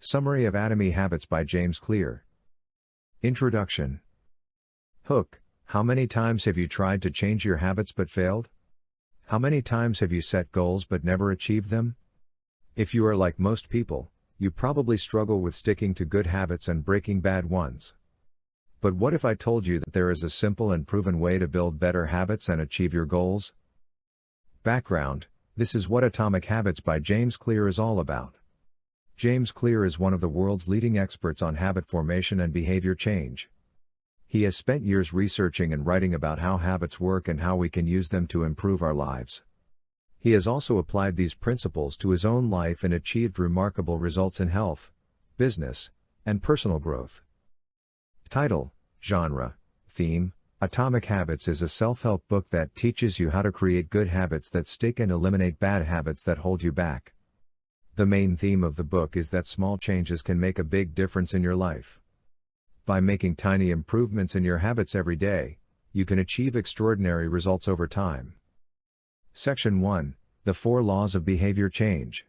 Summary of Atomy Habits by James Clear. Introduction. Hook. How many times have you tried to change your habits but failed? How many times have you set goals but never achieved them? If you are like most people, you probably struggle with sticking to good habits and breaking bad ones. But what if I told you that there is a simple and proven way to build better habits and achieve your goals? Background. This is what Atomic Habits by James Clear is all about. James Clear is one of the world's leading experts on habit formation and behavior change. He has spent years researching and writing about how habits work and how we can use them to improve our lives. He has also applied these principles to his own life and achieved remarkable results in health, business, and personal growth. Title, genre, theme. Atomic Habits is a self-help book that teaches you how to create good habits that stick and eliminate bad habits that hold you back. The main theme of the book is that small changes can make a big difference in your life. By making tiny improvements in your habits every day, you can achieve extraordinary results over time. Section 1, The 4 Laws of Behavior Change.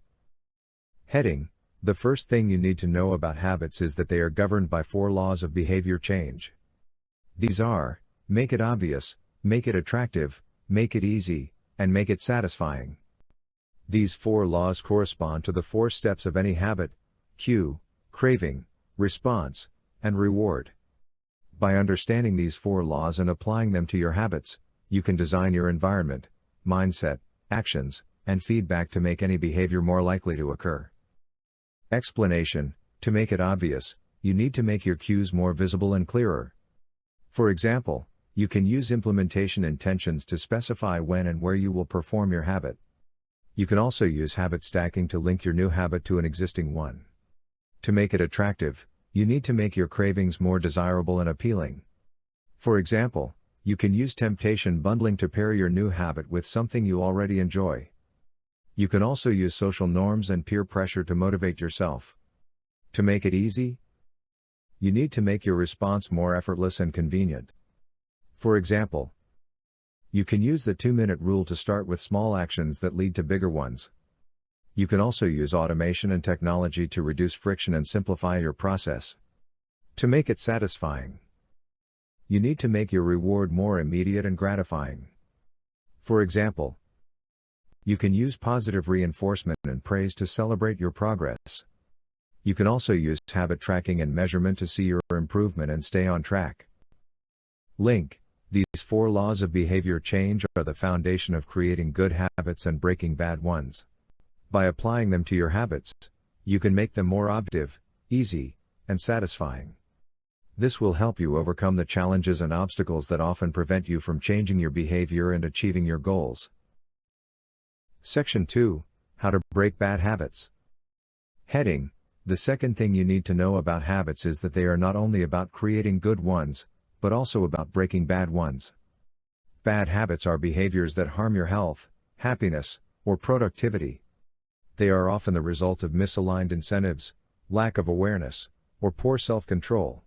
Heading. The first thing you need to know about habits is that they are governed by 4 laws of behavior change. These are: make it obvious, make it attractive, make it easy, and make it satisfying. These 4 laws correspond to the 4 steps of any habit: cue, craving, response, and reward. By understanding these 4 laws and applying them to your habits, you can design your environment, mindset, actions, and feedback to make any behavior more likely to occur. Explanation. To make it obvious, you need to make your cues more visible and clearer. For example, you can use implementation intentions to specify when and where you will perform your habit. You can also use habit stacking to link your new habit to an existing one. To make it attractive, you need to make your cravings more desirable and appealing. For example, you can use temptation bundling to pair your new habit with something you already enjoy. You can also use social norms and peer pressure to motivate yourself. To make it easy, you need to make your response more effortless and convenient. For example, you can use the 2-minute rule to start with small actions that lead to bigger ones. You can also use automation and technology to reduce friction and simplify your process. To make it satisfying, you need to make your reward more immediate and gratifying. For example, you can use positive reinforcement and praise to celebrate your progress. You can also use habit tracking and measurement to see your improvement and stay on track. Link. These 4 laws of behavior change are the foundation of creating good habits and breaking bad ones. By applying them to your habits, you can make them more obvious, easy, and satisfying. This will help you overcome the challenges and obstacles that often prevent you from changing your behavior and achieving your goals. Section 2, How to Break Bad Habits. Heading. The second thing you need to know about habits is that they are not only about creating good ones, but also about breaking bad ones. Bad habits are behaviors that harm your health, happiness, or productivity. They are often the result of misaligned incentives, lack of awareness, or poor self-control.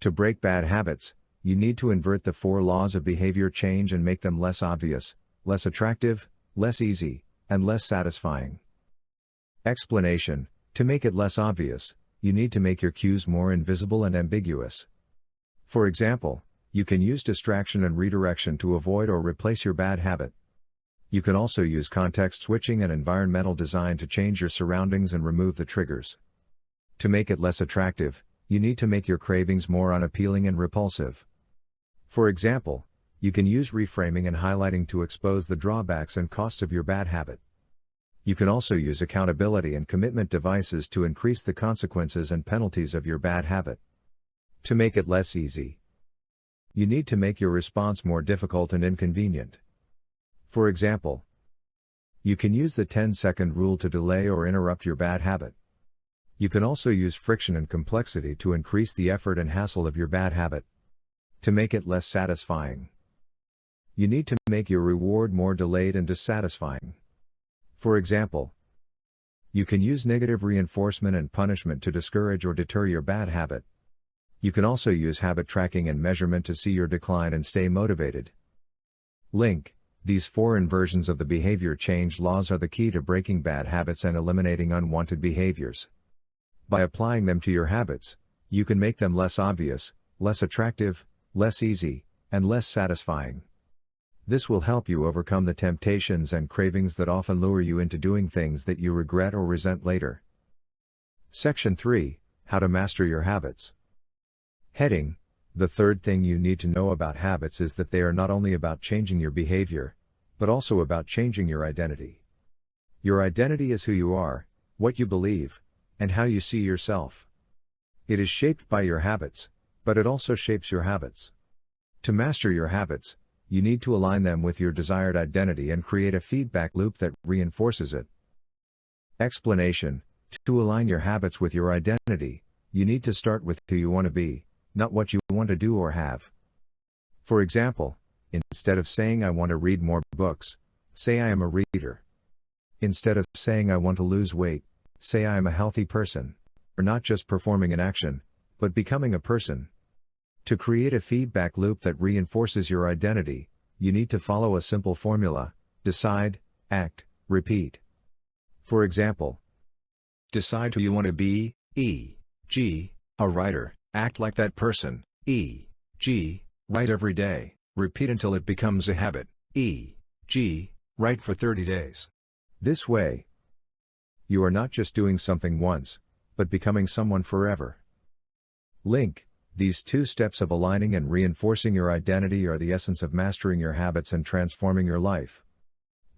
To break bad habits, you need to invert the 4 laws of behavior change and make them less obvious, less attractive, less easy, and less satisfying. Explanation. To make it less obvious, you need to make your cues more invisible and ambiguous. For example, you can use distraction and redirection to avoid or replace your bad habit. You can also use context switching and environmental design to change your surroundings and remove the triggers. To make it less attractive, you need to make your cravings more unappealing and repulsive. For example, you can use reframing and highlighting to expose the drawbacks and costs of your bad habit. You can also use accountability and commitment devices to increase the consequences and penalties of your bad habit. To make it less easy, you need to make your response more difficult and inconvenient. For example, you can use the 10-second rule to delay or interrupt your bad habit. You can also use friction and complexity to increase the effort and hassle of your bad habit. To make it less satisfying, you need to make your reward more delayed and dissatisfying. For example, you can use negative reinforcement and punishment to discourage or deter your bad habit. You can also use habit tracking and measurement to see your decline and stay motivated. Link. These 4 inversions of the behavior change laws are the key to breaking bad habits and eliminating unwanted behaviors. By applying them to your habits, you can make them less obvious, less attractive, less easy, and less satisfying. This will help you overcome the temptations and cravings that often lure you into doing things that you regret or resent later. Section 3: How to Master Your Habits. Heading: The third thing you need to know about habits is that they are not only about changing your behavior, but also about changing your identity. Your identity is who you are, what you believe, and how you see yourself. It is shaped by your habits, but it also shapes your habits. To master your habits, you need to align them with your desired identity and create a feedback loop that reinforces it. Explanation: To align your habits with your identity, you need to start with who you want to be, not what you want to do or have. For example, instead of saying I want to read more books, say I am a reader. Instead of saying I want to lose weight, say I am a healthy person. Or not just performing an action, but becoming a person. To create a feedback loop that reinforces your identity, you need to follow a simple formula: decide, act, repeat. For example, decide who you want to be, e.g., a writer, act like that person, e.g., write every day, repeat until it becomes a habit, e.g., write for 30 days. This way, you are not just doing something once, but becoming someone forever. Link: These two steps of aligning and reinforcing your identity are the essence of mastering your habits and transforming your life.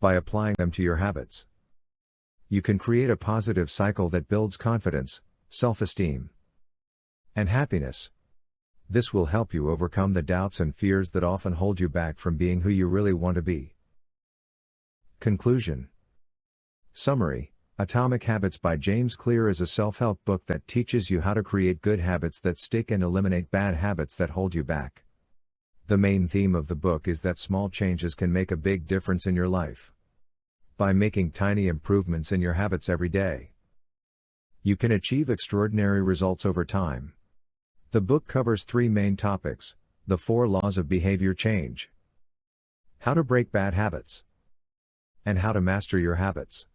By applying them to your habits, you can create a positive cycle that builds confidence, self-esteem, and happiness. This will help you overcome the doubts and fears that often hold you back from being who you really want to be. Conclusion. Summary: Atomic Habits by James Clear is a self-help book that teaches you how to create good habits that stick and eliminate bad habits that hold you back. The main theme of the book is that small changes can make a big difference in your life. By making tiny improvements in your habits every day, you can achieve extraordinary results over time. The book covers 3 main topics: the 4 laws of behavior change, how to break bad habits, and how to master your habits.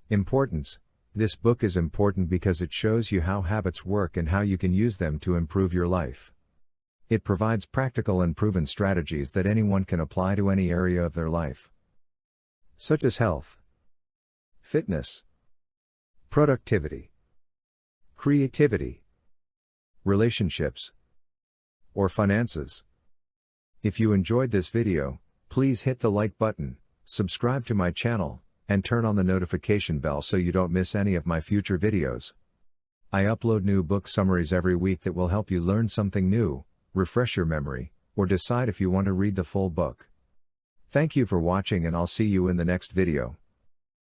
Importance: This book is important because it shows you how habits work and how you can use them to improve your life. It provides practical and proven strategies that anyone can apply to any area of their life, such as health, fitness, productivity, creativity, relationships, or finances. If you enjoyed this video, please hit the like button, subscribe to my channel, and turn on the notification bell so you don't miss any of my future videos. I upload new book summaries every week that will help you learn something new, refresh your memory, or decide if you want to read the full book. Thank you for watching, and I'll see you in the next video.